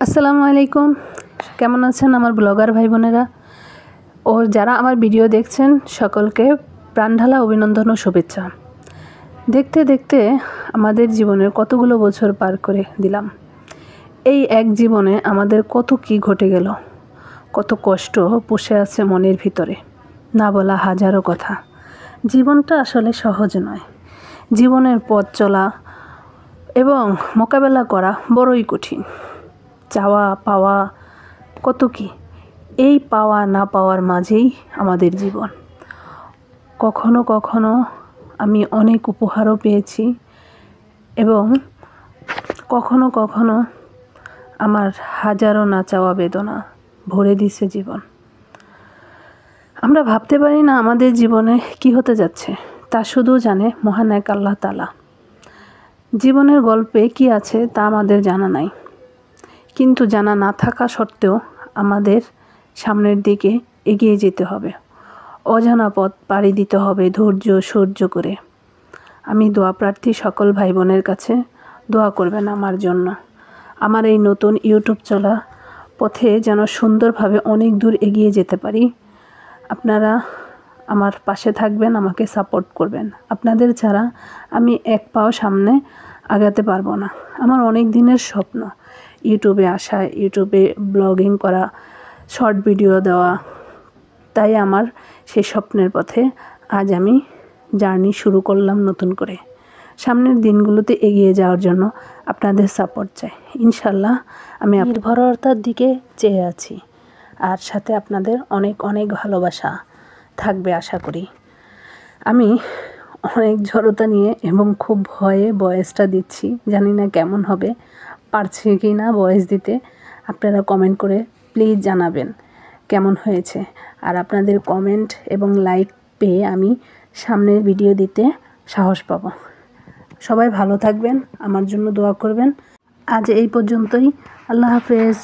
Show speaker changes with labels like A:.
A: আসসালামু আলাইকুম, কেমন আছেন আমার ব্লগার ভাই বোনেরা ও যারা আমার ভিডিও দেখছেন সকলকে প্রাণঢালা অভিনন্দন ও শুভেচ্ছা। দেখতে দেখতে আমাদের জীবনের কতগুলো বছর পার করে দিলাম। এই এক জীবনে আমাদের কত কি ঘটে গেল, কত কষ্ট পুষে আছে মনের ভিতরে, না বলা হাজারো কথা। জীবনটা আসলে সহজ নয়। জীবনের পথ চলা এবং মোকাবেলা করা বড়ই কঠিন। চাওয়া পাওয়া কত কি, এই পাওয়া না পাওয়ার মাঝেই আমাদের জীবন। কখনো কখনো আমি অনেক উপহারও পেয়েছি এবং কখনো কখনো আমার হাজারো না চাওয়া বেদনা ভরে দিছে জীবন। আমরা ভাবতে পারি না আমাদের জীবনে কি হতে যাচ্ছে, তা শুধু জানে মহান এক আল্লাহ তাআলা। জীবনের গল্পে কি আছে তা আমাদের জানা নাই, কিন্তু জানা না থাকা সত্ত্বেও আমাদের সামনের দিকে এগিয়ে যেতে হবে। অজানা পথ পাড়ি দিতে হবে ধৈর্য সহ্য করে। আমি দোয়া প্রার্থী সকল ভাই বোনের কাছে দোয়া করবেন আমার জন্য। আমার এই নতুন ইউটিউব চলা পথে যেন সুন্দরভাবে অনেক দূর এগিয়ে যেতে পারি। আপনারা আমার পাশে থাকবেন, আমাকে সাপোর্ট করবেন। আপনাদের ছাড়া আমি এক পাও সামনে আগাতে পারবো না। আমার অনেক দিনের স্বপ্ন ইউটিউবে আসা, ইউটিউবে ব্লগিং করা, শর্ট ভিডিও দেওয়া। তাই আমার সেই স্বপ্নের পথে আজ আমি জার্নি শুরু করলাম নতুন করে। সামনের দিনগুলোতে এগিয়ে যাওয়ার জন্য আপনাদের সাপোর্ট চাই। ইনশাল্লাহ আমি নির্ভরতার দিকে চেয়ে আছি, আর সাথে আপনাদের অনেক অনেক ভালোবাসা থাকবে আশা করি। আমি অনেক জড়তা নিয়ে এবং খুব ভয়ে ভয়েসটা দিচ্ছি, জানি না কেমন হবে, পারছি কি না ভয়েস দিতে। আপনারা কমেন্ট করে প্লিজ জানাবেন কেমন হয়েছে। আর আপনাদের কমেন্ট এবং লাইক পেয়ে আমি সামনের ভিডিও দিতে সাহস পাবো। সবাই ভালো থাকবেন, আমার জন্য দোয়া করবেন। আজ এই পর্যন্তই। আল্লাহ হাফেজ।